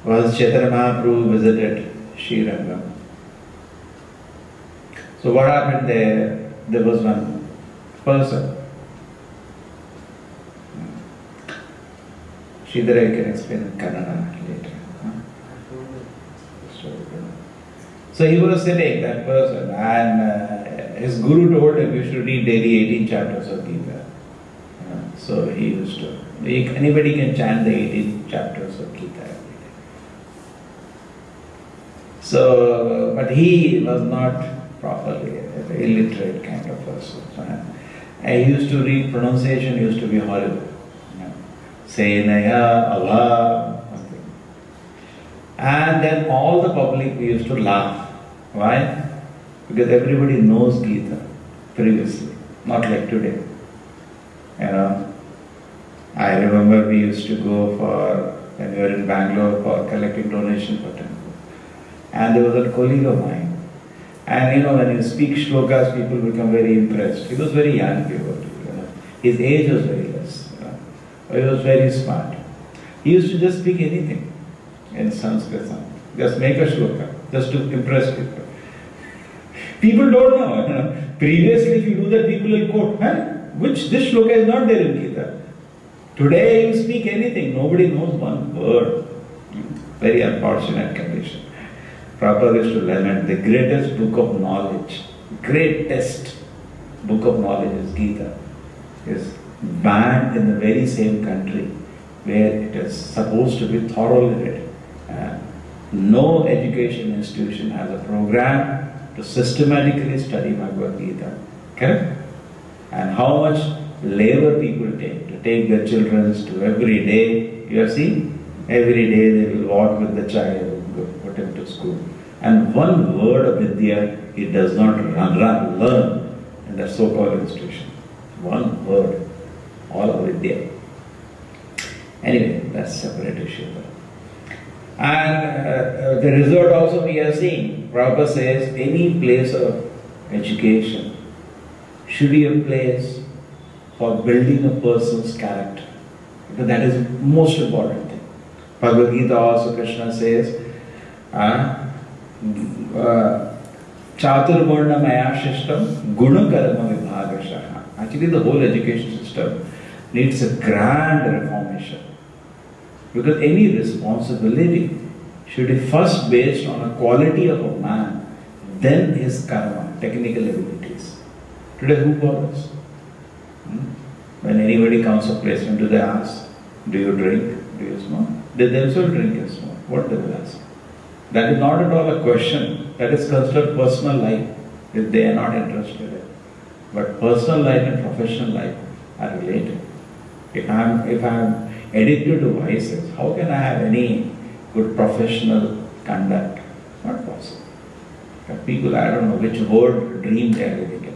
was Chaitanya Mahaprabhu visited Sri Rangam. So what happened there? There was one person. Sridhara can explain in Kannada later. So he was sitting, that person, and his guru told him you should read daily 18 chapters of Gita. So he used to. Anybody can chant the 18 chapters of Gita every day. So, but he was not properly an illiterate kind of person. And he used to read, pronunciation used to be horrible. Senaya, Allah, something. And then all the public used to laugh. Why? Because everybody knows Gita previously, not like today. I remember we used to go for, when we were in Bangalore, for collecting donation for temple. And there was a colleague of mine. And when you speak shlokas, people become very impressed. He was very young, his age was very less. He was very smart. He used to just speak anything in Sanskrit, just make a shloka, just to impress people. People don't know. Previously, if you do that, people will quote, this shloka is not there in Gita. Today, you speak anything, nobody knows one word. Very unfortunate condition. Prabhupada used to lament, the greatest book of knowledge, greatest book of knowledge is Gita, is banned in the very same country where it is supposed to be thoroughly read. No education institution has a program to systematically study Bhagavad Gita. Correct? And how much labor people take to take their children to every day. You have seen? Every day they will walk with the child, put him to school. And one word of Vidya he does not learn in the so-called institution. One word. All of Vidya. Anyway, that's a separate issue. And the result also we are seeing. Prabhupada says any place of education should be a place for building a person's character. Because that is the most important thing. Bhagavad Gita also Krishna says, Chaturvarna maya shishtam guna karma vibhagashaha. Actually the whole education system needs a grand reformation. Because any responsibility should be first based on a quality of a man, then his karma, technical abilities. Today who bothers? When anybody comes to placement, do they ask, do you drink? Do you smoke? They themselves drink and smoke. What they will ask? That is not at all a question. That is considered personal life, if they are not interested in. But personal life and professional life are related. If I am addicted to vices, how can I have any good professional conduct? Not possible. People, I don't know which word dream they are living in.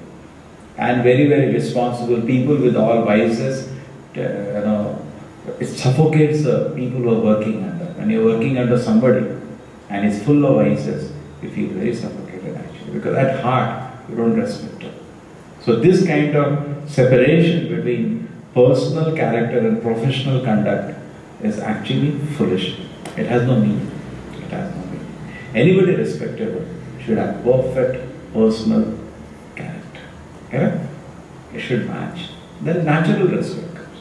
And very, very responsible people with all vices, it suffocates the people who are working under. When you are working under somebody and is full of vices, you feel very suffocated actually. Because at heart, you don't respect it. So this kind of separation between personal character and professional conduct is actually foolish. It has no meaning. It has no meaning. Anybody respectable should have perfect personal character. Correct? It should match. Then natural respect comes.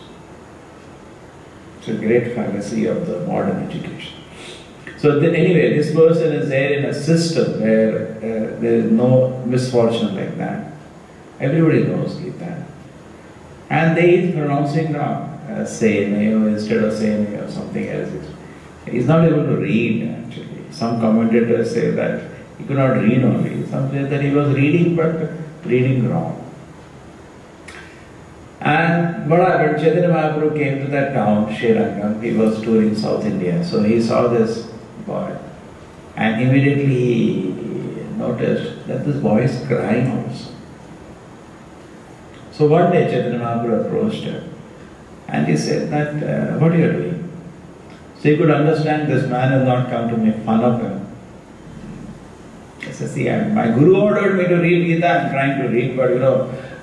It's a great fallacy of the modern education. So then anyway, this person is there in a system where there is no misfortune like that. Everybody knows Gita. And they is pronouncing wrong. Senayo instead of Senayo or something else. He's not able to read actually. Some commentators say that he could not read only. Some say that he was reading but reading wrong. And what happened? Chaitanya Mahaprabhu came to that town, Srirangam. He was touring South India. So he saw this boy. And immediately he noticed that this boy is crying also. So one day Chaitanya Mahaprabhu approached him and he said that, what are you doing? So he could understand this man has not come to make fun of him. He said, see, my guru ordered me to read Gita, I'm trying to read, but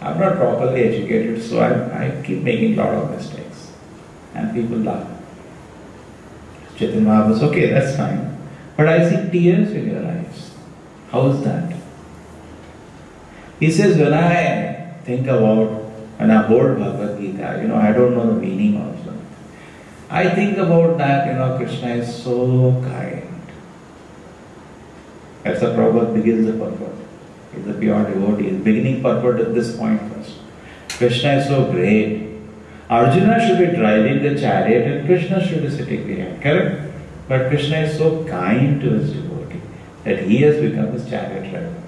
I'm not properly educated, so I keep making a lot of mistakes. And people laugh. Chaitanya Mahaprabhu says, okay, that's fine. But I see tears in your eyes. How is that? He says, when I think about, when I hold Bhagavad Gita, I don't know the meaning also. I think about that, Krishna is so kind. That's the Prabhupada begins the purport. He's a pure devotee. His beginning purport at this point first. Krishna is so great. Arjuna should be driving the chariot and Krishna should be sitting behind. Correct? But Krishna is so kind to his devotee that he has become his chariot driver.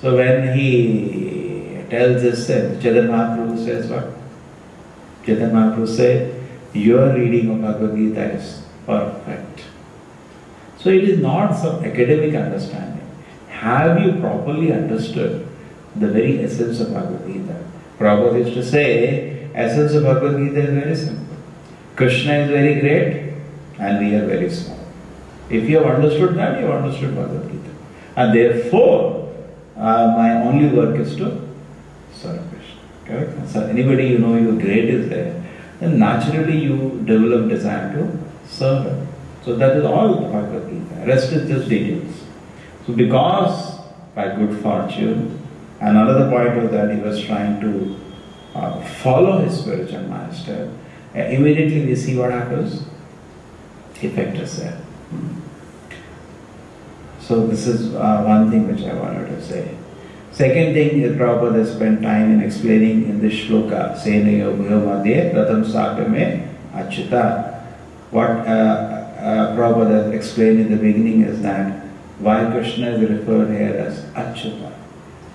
So when he tells this, Chaitanya Mahaprabhu says what? Chaitanya Mahaprabhu said, your reading of Bhagavad Gita is perfect. So it is not some academic understanding. Have you properly understood the very essence of Bhagavad Gita? Prabhupada used to say, essence of Bhagavad Gita is very simple. Krishna is very great and we are very small. If you have understood that, you have understood Bhagavad Gita. And therefore, my only work is to serve Krishna. Correct? So anybody your great is there, then naturally you develop desire to serve him. So that is all the Bhagavad Gita. Rest is just details. So because by good fortune, another point was that he was trying to follow his spiritual master, immediately we see what happens. Effect is there. So this is one thing which I wanted to say. Second thing is Prabhupada spent time in explaining in this shloka, Senayo Bhuyamadye Pratham Sapyame Achyuta. What Prabhupada explained in the beginning is that why Krishna is referred here as Achyuta.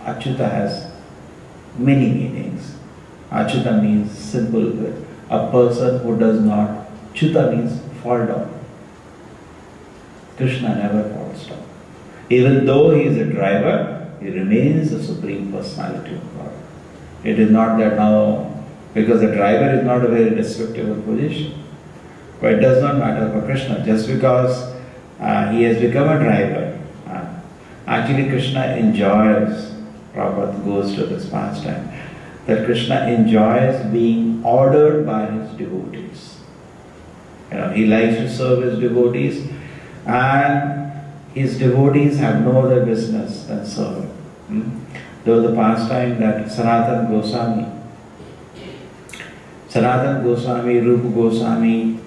Achyuta has many meanings. Achyuta means simple, a person who does not, Chuta means fall down. Krishna never falls down. Even though he is a driver, he remains the Supreme Personality of God. It is not that now, because the driver is not a very respectable position. But it does not matter for Krishna. Just because he has become a driver, actually Krishna enjoys, Prabhupada goes to this pastime, that Krishna enjoys being ordered by his devotees. He likes to serve his devotees, and his devotees have no other business than serving. There was a pastime that Sanatana Goswami, Rupa Goswami,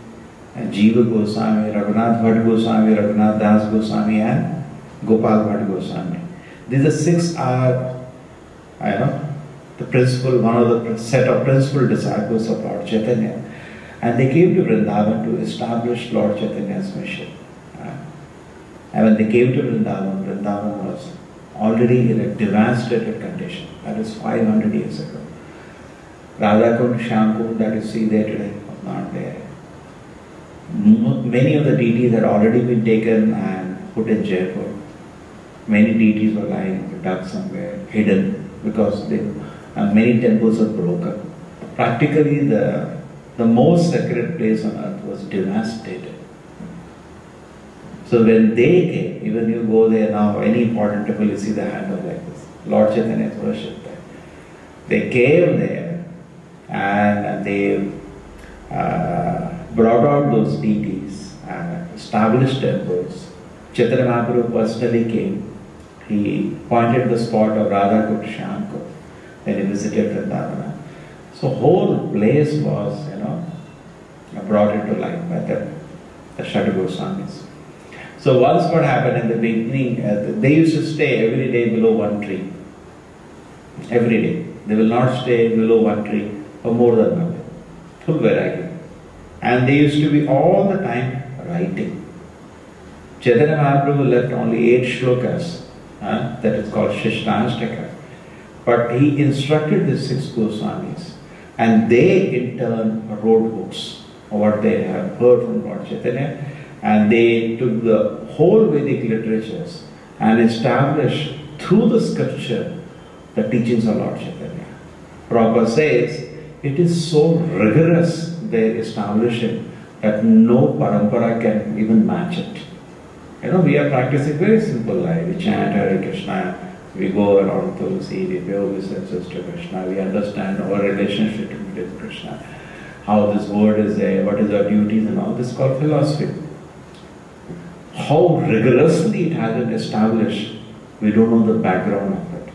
Jiva Goswami, Raghunath Bhatt Goswami, Raghunath Das Goswami, and Gopal Bhatt Goswami. These are 6 are, the principal, one of the set of principal disciples of Lord Chaitanya. And they came to Vrindavan to establish Lord Chaitanya's mission. And when they came to Vrindavan, Vrindavan was already in a devastated condition. That is 500 years ago. Radhakund, Shyamkund that you see there today was not there. Many of the deities had already been taken and put in Jaipur. Many deities were lying dug somewhere, hidden, because many temples were broken. Practically the most sacred place on earth was devastated. So when they came, even you go there now, any important temple, you see the handle like this. Lord Chaitanya is worshipped there. They came there and they brought out those deities and established temples. Chaitanya Mahaprabhu personally came. He pointed the spot of Radhakund Shyamkund. Then he visited Vrindavana. So whole place was, brought into life by the Shadu Goswamis. So once what happened in the beginning, they used to stay every day below one tree. Every day. They will not stay below one tree for more than one day. Full variety. And they used to be all the time writing. Chaitanya Mahaprabhu left only 8 shlokas. That is called Shishtashtaka. But he instructed the 6 Goswamis. And they in turn wrote books of what they have heard from Lord Chaitanya. And they took the whole Vedic literatures and established through the scripture the teachings of Lord Chaitanya. Prabhupada says it is so rigorous their establishing that no parampara can even match it. We are practicing very simple life. We chant Hare Krishna, we go around Tulsi, we pay obeisances to Krishna, we understand our relationship with Krishna, how this word is there, what is our duties and all. This is called philosophy. how rigorously it has been established, we don't know the background of it.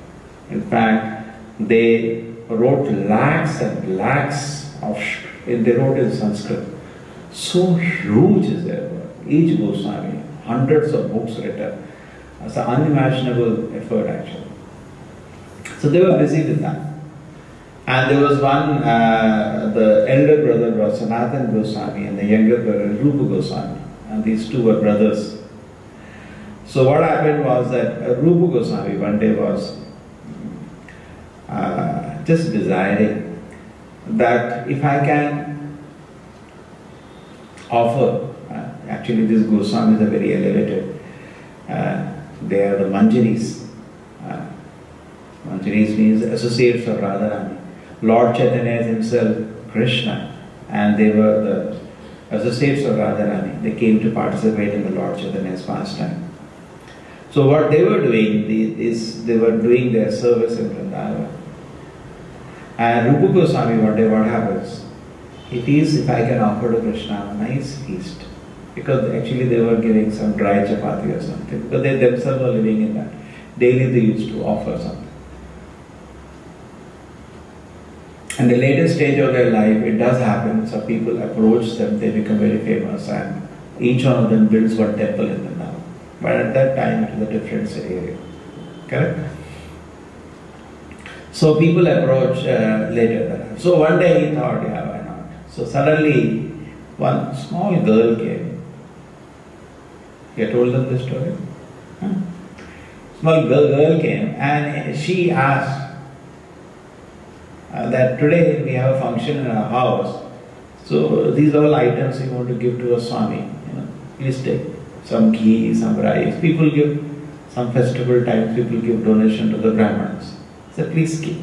In fact, they wrote lakhs and lakhs of, they wrote in Sanskrit. So huge is their work. Each Goswami, hundreds of books written. It's an unimaginable effort actually. So they were busy with that. And there was one, the elder brother was Sanatan Goswami and the younger brother Rupa Goswami. And these two were brothers. So what happened was that Rupa Goswami one day was just desiring that if I can offer, actually these Goswamis are very elevated, they are the Manjaris. Manjaris means associates of Radharani. Lord Chaitanya himself, Krishna, and they were the associates of Radharani. They came to participate in the Lord Chaitanya's pastime. So what they were doing is they were doing their service in Vrindavan. And Rupa Goswami one day what happens? It is if I can offer to Krishna a nice feast. Because actually they were giving some dry chapati or something. Because they themselves were living in that. Daily they used to offer something. And the later stage of their life, it does happen. Some people approach them, they become very famous, and each one of them builds one temple in them now. But at that time, it was a different area. Correct? So people approach later. So one day he thought, yeah, why not? So suddenly, one small girl came. He had told them this story. Small girl came and she asked, that today we have a function in our house, so these are all items we want to give to a Swami. Please take some ghee, some rice. People give, some festival times, people give donation to the Brahmins. So please keep.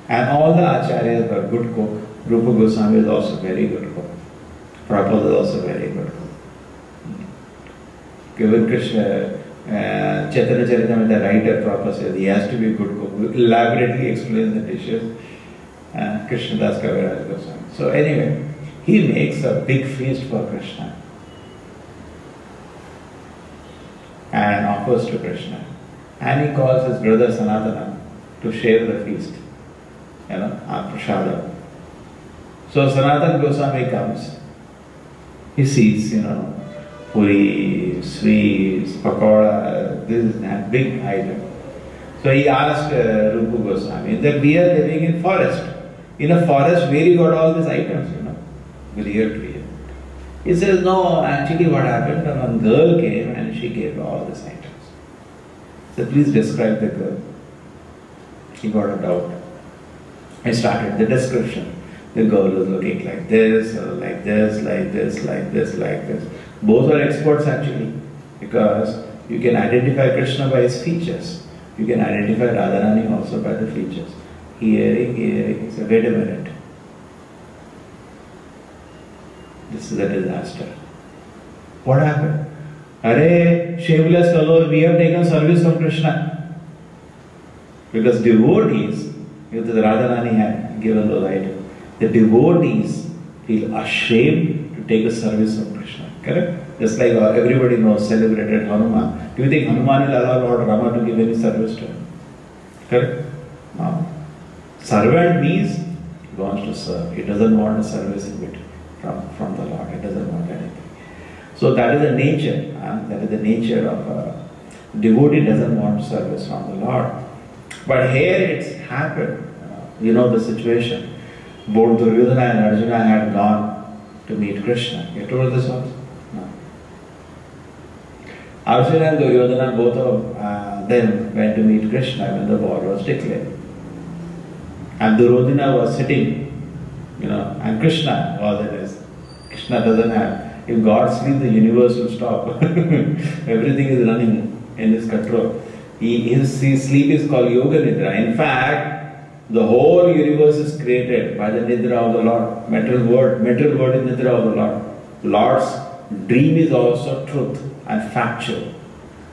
And all the acharyas were good cook. Rupa Goswami is also very good cook. Prabhupada is also very good cook. Given Krishna, Chaitanya Charitamrita, the writer Prabhupada says he has to be a good cook. We elaborately explains the dishes. Krishna Das Kaviraj Goswami. So anyway, he makes a big feast for Krishna and offers to Krishna. And he calls his brother Sanatana to share the feast, prasada. So Sanatan Goswami comes, he sees, puri, sweets, pakoda, this is a big item. So he asked Rupa Goswami that we are living in forest. In a forest where you got all these items, with ear to ear. He says, no, actually what happened, one girl came and she gave all these items. So please describe the girl. He got a doubt. I started the description. The girl was looking like this, like this, like this, like this, like this. Both are experts actually, because you can identify Krishna by his features. You can identify Radharani also by the features. Hearing. He said, wait a minute. This is a disaster. What happened? Arey, shameless fellow, we have taken service from Krishna. Because devotees, the Radharani had given those items, the devotees feel ashamed to take a service from Krishna. Correct? Just like everybody knows celebrated Hanuman. Do you think Hanuman will allow Lord Rama to give any service to him? Correct? No. Servant means he wants to serve. He doesn't want a service in between from the Lord. He doesn't want anything. So that is the nature. That is the nature of a devotee doesn't want service from the Lord. But here it's happened. You know the situation. Both Duryodhana and Arjuna had gone to meet Krishna. You told this also? No. Arjuna and Duryodhana, both of them went to meet Krishna when the war was declared. And Duryodhana was sitting, and Krishna was in his. Krishna doesn't have. If God sleeps, the universe will stop. Everything is running in his control. His sleep is called Yoga Nidra. In fact, the whole universe is created by the Nidra of the Lord. Material world is Nidra of the Lord. Lord's dream is also truth and factual.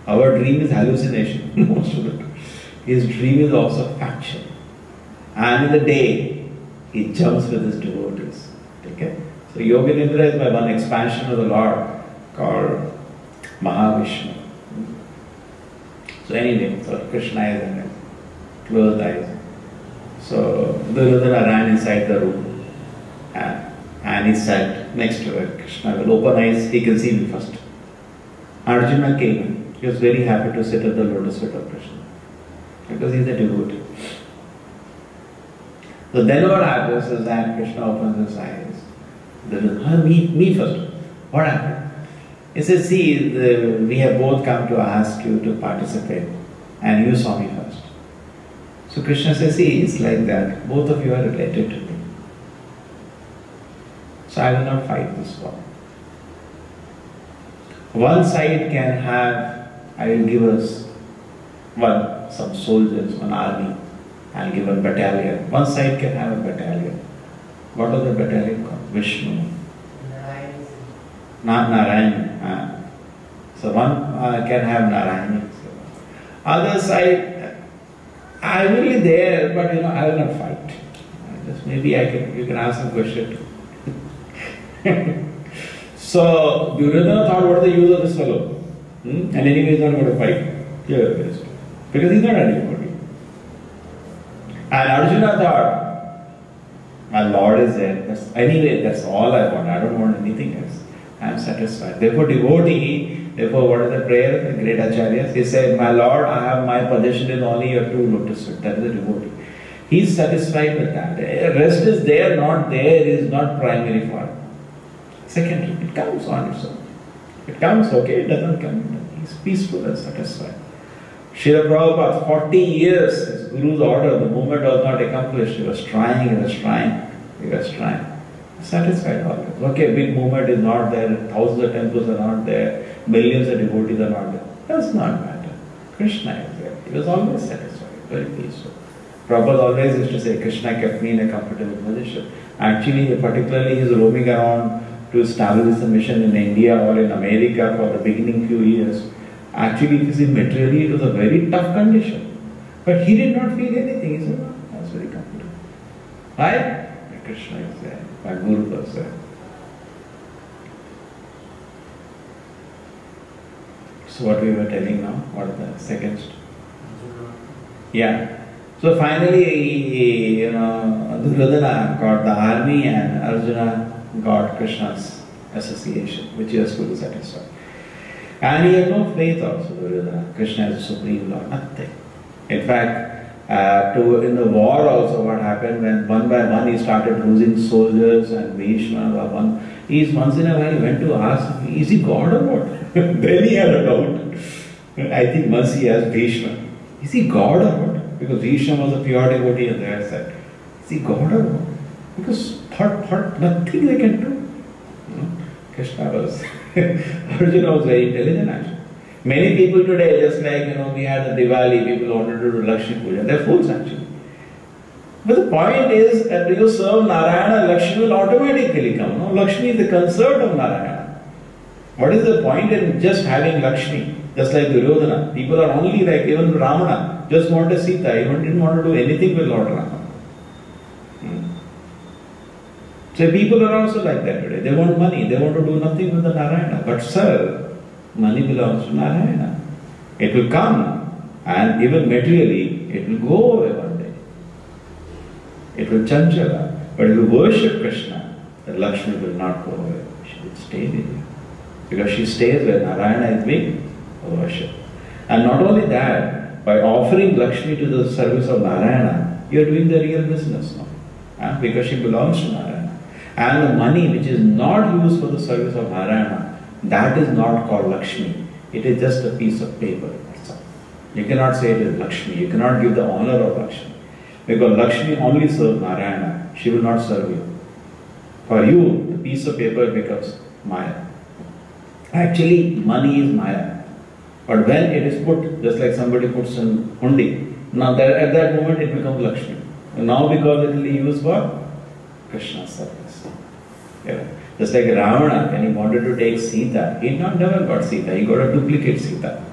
Our dream is hallucination, most of it. His dream is also factual. And in the day, he jumps with his devotees. Okay? So Yoga Nidra is by one expansion of the Lord. called Mahavishnu. So anyway, so Krishna is in it, closed eyes. So Duryodhana ran inside the room and he sat next to her. Krishna with open eyes, he can see me first. Arjuna came in. He was very happy to sit at the lotus feet of Krishna because he is a devotee. So then what happens is that Krishna opens his eyes. Me first. What happened? He says, see, we have both come to ask you to participate and you saw me first. So Krishna says, see, it's like that. Both of you are related to me. So I will not fight this war. One side can have, I will give us some soldiers, one army. I'll give a battalion. One side can have a battalion. What is the battalion called? Vishnu. Narayan. So one can have Narayan. Other side, I will be there, but I will not fight. Just maybe you can ask some question. So Duryodhana thought, what is the use of this fellow? And anyway, he's not going to fight. Because he's not anybody. And Arjuna thought, my Lord is there. That's all I want. I don't want anything else. I am satisfied. Therefore, devotee, what is the prayer of the great acharyas? He said, my Lord, I have my possession is only your two lotus feet. That is a devotee. He is satisfied with that. Rest is there, not there, is not primary for him. Secondary, it comes on its own. It comes, okay, it doesn't come. He is peaceful and satisfied. Srila Prabhupada, 40 years, his Guru's order, the movement was not accomplished. He was trying. Satisfied always. Okay, big movement is not there, thousands of temples are not there, millions of devotees are not there. Does not matter. Krishna is there. He was always satisfied, very peaceful. Prabhupada always used to say, Krishna kept me in a comfortable position. Actually, particularly, he is roaming around to establish a mission in India or in America for the beginning few years. Actually, if you see materially, it was a very tough condition. But he did not feel anything. He said, no, I was very comfortable. Right? Krishna is there. My Guru was there. So what we were telling now? What is the second? Yeah. So finally, Duryodhana got the army and Arjuna got Krishna's association, which he was fully satisfied. And he had no faith also, Duryodhana. Krishna is the Supreme Lord, nothing. In fact, in the war also what happened, when one by one he started losing soldiers and Bhishma, once in a while he went to ask, is he God or what? Then he had a doubt. I think once he asked Bhishma, is he God or what? Because Bhishma was a pure devotee on their side. Is he God or what? Because thought nothing they can do. Krishna was, Arjuna was very intelligent actually. Many people today, just like, we had the Diwali, people wanted to do Lakshmi Puja. They're fools actually. But the point is, that you serve Narayana, Lakshmi will automatically come. No? Lakshmi is the consort of Narayana. What is the point in just having Lakshmi? Just like Duryodhana. People are only like, even Ramana, just wanted Sita. He didn't want to do anything with Lord Rama. So people are also like that today. They want money. They want to do nothing with the Narayana. But sir, money belongs to Narayana. It will come, and even materially, it will go away one day. It will chanchala. But if you worship Krishna, the Lakshmi will not go away. She will stay with you. Because she stays where Narayana is being worshipped. And not only that, by offering Lakshmi to the service of Narayana, you are doing the real business now. Because she belongs to Narayana. And the money which is not used for the service of Narayana, that is not called Lakshmi. It is just a piece of paper. That's all. You cannot say it is Lakshmi. You cannot give the honor of Lakshmi. Because Lakshmi only serves Narayana. She will not serve you. For you, the piece of paper becomes Maya. Actually, money is Maya. But when it is put, just like somebody puts in hundi, now at that moment it becomes Lakshmi. And now because it will be used for Krishna's service. Yeah. Just like Ravana, when he wanted to take Sita, he never got Sita, he got a duplicate Sita.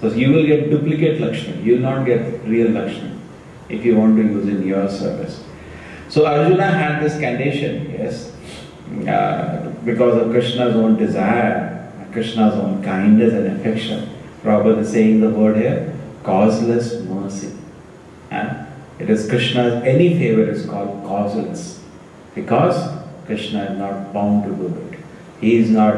So you will get duplicate Lakshmi, you will not get real Lakshmi if you want to use in your service. So Arjuna had this condition, yes. because of Krishna's own desire, Krishna's own kindness and affection. Prabhupada is saying the word here, causeless mercy. It is Krishna's, any favor is called causeless, because Krishna is not bound to do it. He is not,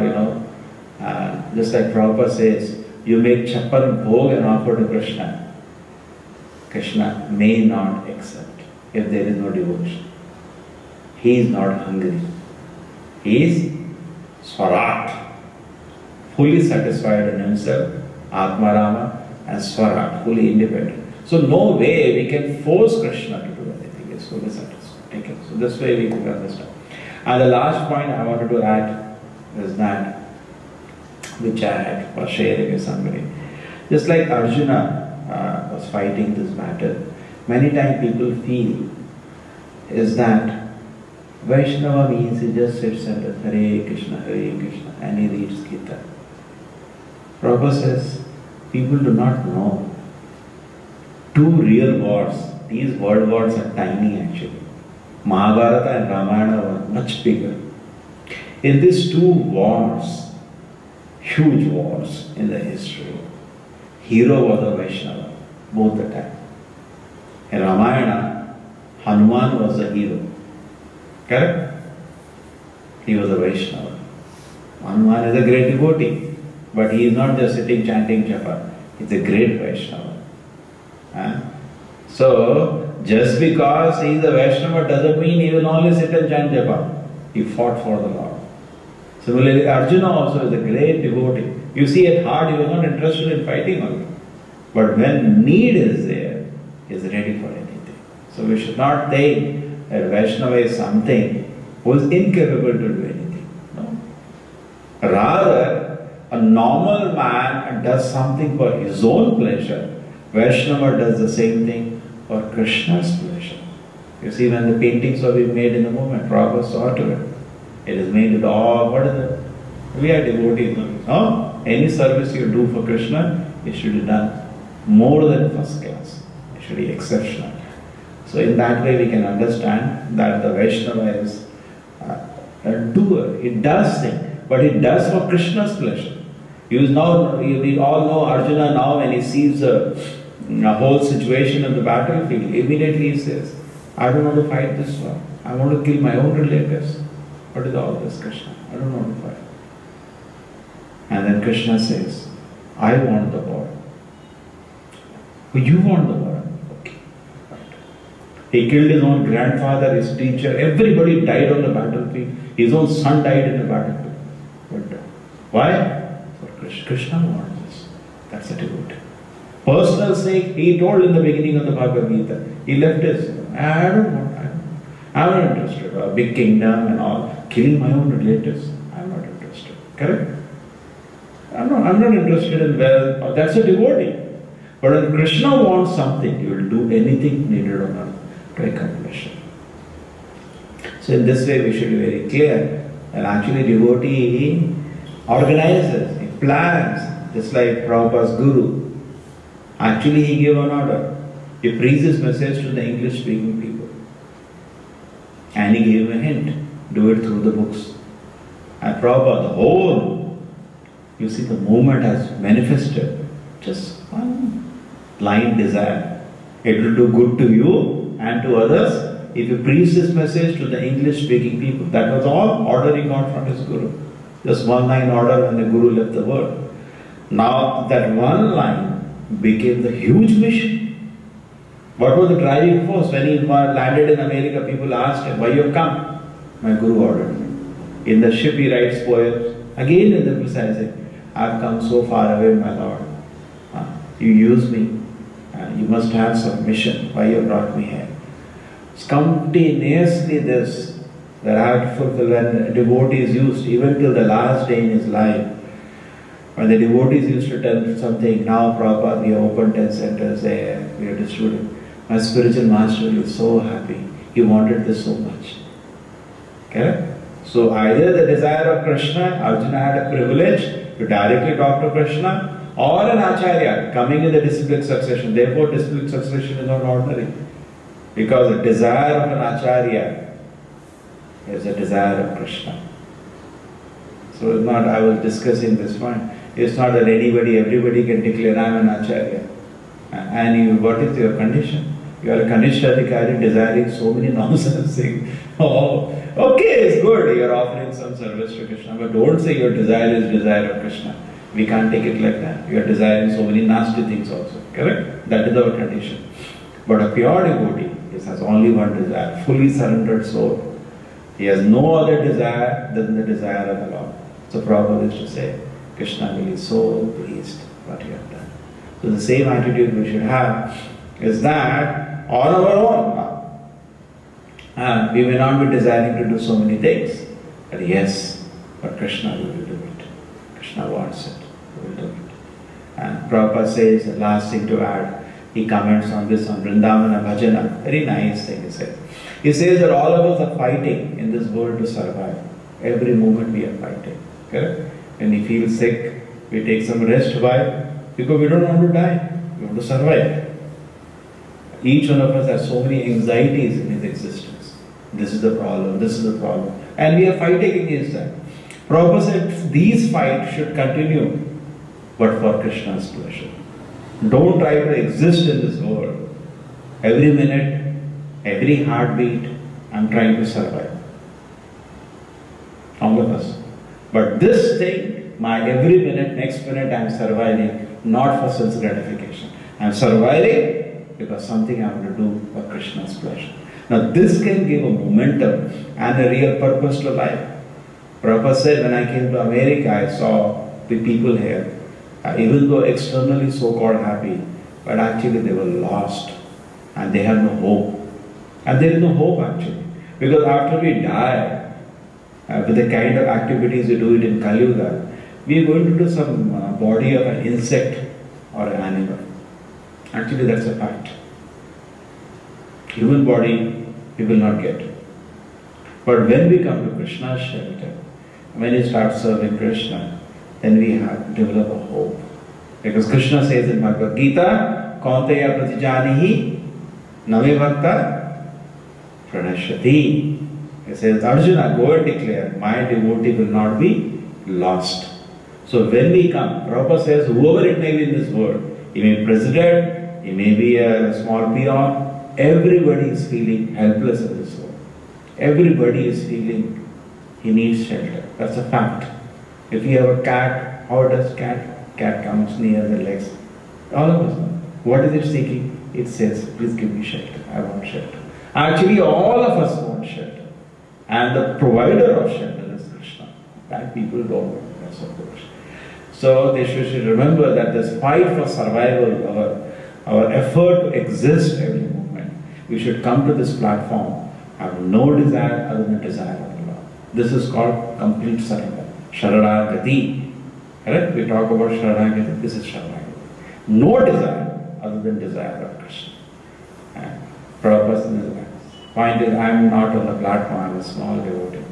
just like Prabhupada says, you make chappal bhog and offer to Krishna. Krishna may not accept if there is no devotion. He is not hungry. He is swarat, fully satisfied in himself, Atmarama and swarat, fully independent. So no way we can force Krishna to do anything. He is fully satisfied. Okay. So this way we can understand. And the last point I wanted to add is that, which I had for sharing with somebody. Just like Arjuna was fighting this battle, many times people feel is that Vaishnava means he just sits and does Hare Krishna, and he reads Gita. Prabhupada says, people do not know. Two real wars, these world wars are tiny actually. Mahabharata and Ramayana were much bigger. In these two wars, huge wars in the history, hero was a Vaishnava, both the time. In Ramayana, Hanuman was the hero. Correct? He was a Vaishnava. Hanuman is a great devotee, but he is not just sitting chanting japa. He is a great Vaishnava. So, just because he is a Vaishnava doesn't mean he will only sit and chant japa. He fought for the Lord. Similarly, Arjuna also is a great devotee. You see, at heart he was not interested in fighting only. But when need is there, he is ready for anything. So we should not think that Vaishnava is something who is incapable to do anything. No. Rather, a normal man does something for his own pleasure. Vaishnava does the same thing for Krishna's pleasure. You see, when the paintings were being made in the movement, Prabhupada saw to it. It is made with all, what is it? We are devotees. No? Any service you do for Krishna, it should be done more than first class. It should be exceptional. So in that way we can understand that the Vaishnava is a doer. It does things, but it does for Krishna's pleasure. We all know Arjuna now, when he sees the whole situation of the battlefield, immediately he says, I don't want to fight this war. I want to kill my own relatives. What is all this, Krishna? I don't want to fight. And then Krishna says, I want the war. You want the war? Okay. Right. He killed his own grandfather, his teacher, everybody died on the battlefield. His own son died in the battlefield. But why? For Krishna. Krishna wants this. That's a devotee. Personal sake, he told in the beginning of the Bhagavad Gita, he left his, I'm not interested. A big kingdom and all, killing my own relatives, I'm not interested. Correct? I'm not interested in wealth. That's a devotee. But when Krishna wants something, he will do anything needed on earth to accomplish it. So in this way we should be very clear that actually devotee organizes, he plans, just like Prabhupada's guru. Actually he gave an order. He preached his message to the English speaking people. And he gave a hint, do it through the books. And Prabhupada, the whole, you see, the movement has manifested just one blind desire. It will do good to you and to others if you preach this message to the English speaking people. That was all order he got from his guru. Just one line order when the guru left the world. Now that one line became the huge mission. What was the driving force? When he landed in America, people asked him, why you have come? My guru ordered me. In the ship he writes poems. Again in the emphasizing, I have come so far away, my Lord. You use me. You must have some mission. Why you brought me here? Continuously this that I have to fulfill, when devotees used, even till the last day in his life, when the devotees used to tell something, now Prabhupada, we have opened 10 centers there, we are distributing. My spiritual master is so happy. He wanted this so much. Okay? So either the desire of Krishna, Arjuna had a privilege to directly talk to Krishna, or an acharya coming in the disciplic succession. Therefore, disciplic succession is not ordinary. Because the desire of an acharya is the desire of Krishna. So it's not, I was discussing this one, it's not that everybody can declare I am an acharya. And what is your condition? You are a Kanishta Adhikari desiring so many nonsense things. Oh, okay, it's good, you are offering some service to Krishna, but don't say your desire is desire of Krishna. We can't take it like that. You are desiring so many nasty things also. Correct? That is our condition. But a pure devotee has only one desire, fully surrendered soul. He has no other desire than the desire of the Lord. So Prabhupada used to say, Krishna will be so pleased what you have done. So the same attitude we should have is that on our own, we may not be desiring to do so many things, but yes, but Krishna will do it. Krishna wants it, we will do it. And Prabhupada says, the last thing to add, he comments on this on Vrindavana Bhajana, very nice thing he says. He says that all of us are fighting in this world to survive. Every moment we are fighting. Correct? When we feel sick, we take some rest. Why? Because we don't want to die. We want to survive. Each one of us has so many anxieties in his existence. This is the problem, this is the problem. And we are fighting against that. Prabhupada said these fights should continue, but for Krishna's pleasure. Don't try to exist in this world. Every minute, every heartbeat, I'm trying to survive. All of us. But this thing, my every minute, next minute, I'm surviving not for sense gratification. I'm surviving because something I want to do for Krishna's pleasure. Now this can give a momentum and a real purpose to life. Prabhupada said when I came to America, I saw the people here, even though externally so-called happy, but actually they were lost and they had no hope. And there is no hope actually. Because after we die, with the kind of activities we do it in Kali Yuga, we are going to do some body of an insect or an animal. Actually that's a fact. Human body we will not get. But when we come to Krishna's shelter, when we start serving Krishna, then we have to develop a hope. Because Krishna says in Bhagavad Gita, Kaunteya pratijanihi name bhakta pranashyati. He says, Arjuna, go and declare, my devotee will not be lost. So when we come, Prabhupada says, whoever it may be in this world, he may be president, he may be a small peon, everybody is feeling helpless in this world. Everybody is feeling he needs shelter. That's a fact. If you have a cat, how does cat? Cat comes near the legs. All of us know. What is it seeking? It says, please give me shelter. I want shelter. Actually, all of us want shelter. And the provider of shelter is Krishna. That people don't know. That's of course. So they should remember that this fight for survival, our effort to exist every moment, we should come to this platform, have no desire other than desire of the Lord. This is called complete surrender. Sharanagati. Correct? We talk about Sharanagati. This is Sharanagati. No desire other than desire of Krishna. And Prabhupada point is, I am not on the platform, I am a small devotee.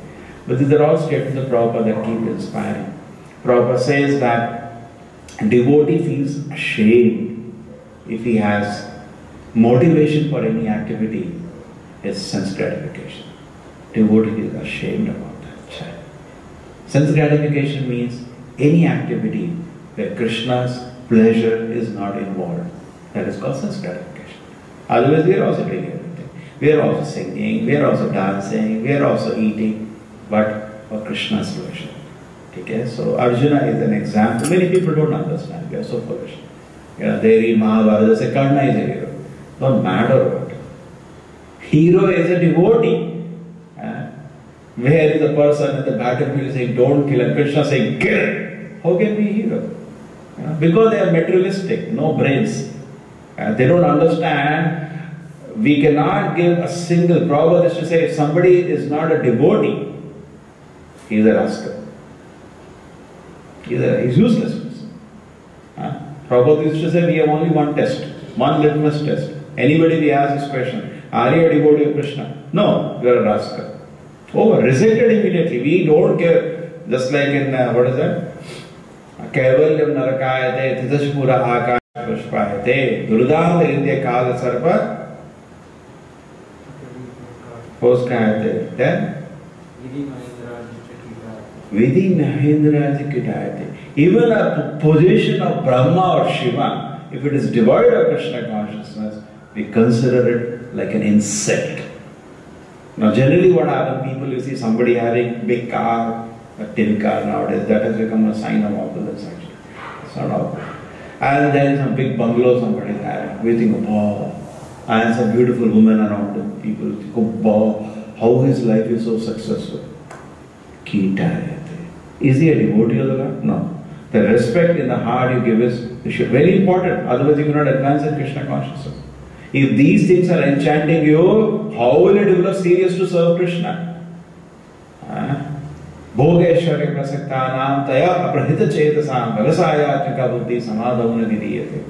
But these are all statements of Prabhupada that keep inspiring. Prabhupada says that a devotee feels ashamed if he has motivation for any activity is sense gratification. Devotee is ashamed about that. Sense gratification means any activity where Krishna's pleasure is not involved. That is called sense gratification. Otherwise we are also doing everything. We are also singing, we are also dancing, we are also eating, but for Krishna's pleasure. Okay? So Arjuna is an example. Many people don't understand. They are so foolish. They read Mahabharata, they say Karna is a hero. Don't matter what. Hero is a devotee. Where is the person in the battlefield saying don't kill and Krishna saying kill? How can be a hero? Because they are materialistic, no brains. They don't understand. We cannot give a single, Prabhupada is to say, if somebody is not a devotee, he is a rascal. He is useless person. Prabhupada used to say, we have only one test, one litmus test. Anybody we ask this question, are you a devotee of Krishna? No, you are a rascal. Over, rejected immediately. We don't care. Just like in, what is that? Kaivalyam narakayate, titashpura akash pushpayate, durudam indya kala sarpa. Then Vidhi Mahendraji Kitayate. Even a position of Brahma or Shiva, if it is devoid of Krishna consciousness, we consider it like an insect. Now generally what happens, people, you see somebody having big car, a tin car nowadays, that has become a sign of opulence actually. It's not opulence. And then some big bungalow somebody is having, we think, oh, and some beautiful women around him, people think, oh, how his life is so successful. Kitayate. Is he a devotee of the Lord? No. The respect in the heart you give is very important, otherwise you cannot advance in Krishna consciousness. If these things are enchanting you, how will you develop serious to serve Krishna? Bhogeshwarya prasaktanam taya aprahita chetasam vyavasayatmika buddhi samadhavana vidiyate.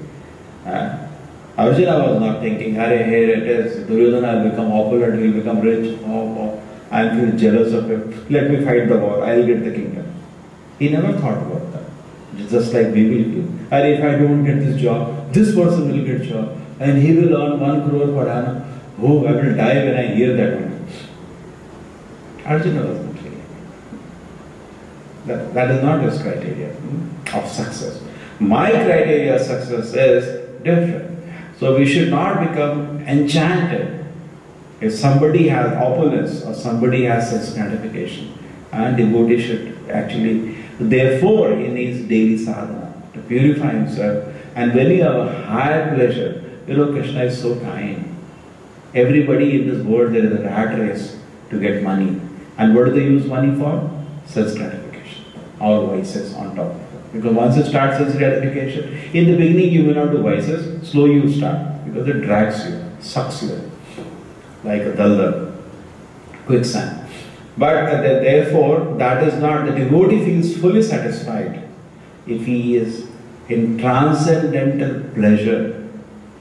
Arjuna was not thinking, Hare, here it is, Duryodhana will become opulent, he will become rich, I feel jealous of him, let me fight the war, I will get the kingdom. He never thought about that. It's just like we will do. Hare, if I don't get this job, this person will get job, and he will earn 1 crore per annum. Oh, I will die when I hear that one. Arjuna was not really. That is not his criteria of success. My criteria of success is different. So we should not become enchanted if somebody has opulence or somebody has sense gratification. And devotee should actually, therefore, he needs daily sadhana to purify himself. And when you have a higher pleasure, you know, Krishna is so kind. Everybody in this world, there is a rat race to get money. And what do they use money for? Sense gratification. Or vices on top of it. Because once you start sense gratification, in the beginning you may not do vices, slowly you start. Because it drags you, sucks you in, like a daldal, quicksand. But therefore, that is not, the devotee feels fully satisfied if he is in transcendental pleasure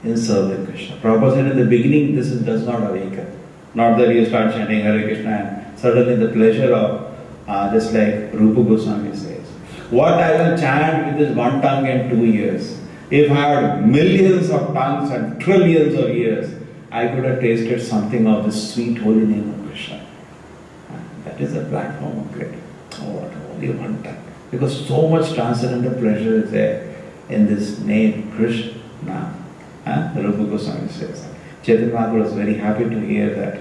in serving Krishna. Prabhupada said in the beginning, this does not awaken. Not that you start chanting Hare Krishna and suddenly the pleasure of, just like Rupa Goswami says, what I will chant with this one tongue in 2 years. If I had millions of tongues and trillions of years, I could have tasted something of the sweet holy name of Krishna. That is the platform of great. Oh, what only one tongue. Because so much transcendental pleasure is there in this name, Krishna. The Rupa Goswami says. Chaitanya Mahaprabhu was very happy to hear that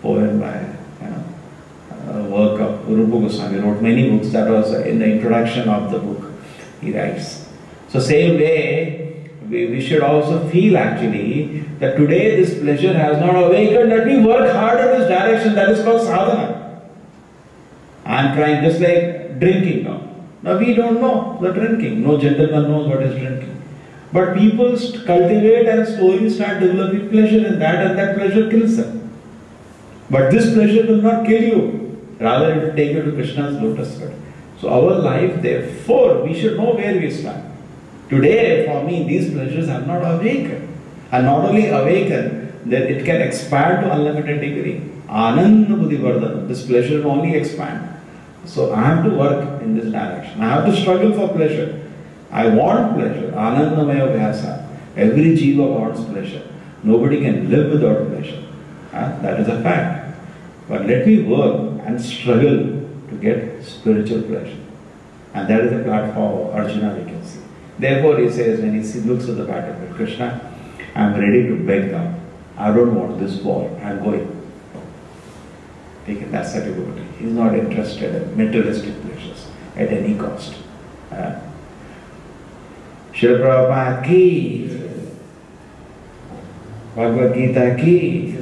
poem by, work of Rupa Goswami. He wrote many books. That was in the introduction of the book. He writes. So same way, we should also feel actually that today this pleasure has not awakened, that we work hard in this direction. That is called sadhana. I am trying, just like drinking now. Now we don't know the drinking. No gentleman knows what is drinking. But people cultivate and slowly start developing pleasure in that, and that pleasure kills them. But this pleasure will not kill you. Rather, it will take you to Krishna's lotus feet. So our life, therefore, we should know where we stand. Today, for me, these pleasures have not awakened. And not only awakened, that it can expand to unlimited degree. Ananda buddhi vardhana. This pleasure will only expand. So I have to work in this direction. I have to struggle for pleasure. I want pleasure. Anandamaya vyasa. Every jiva wants pleasure. Nobody can live without pleasure. That is a fact. But let me work and struggle to get spiritual pleasure. And that is the platform of Arjuna, we can see. Therefore he says, when he looks at the battlefield, Krishna, I am ready to beg now. I don't want this war. I am going. That's the devotee. He is not interested in materialistic pleasures at any cost. Srila Prabhupada ki, Bhagavad Gita ki.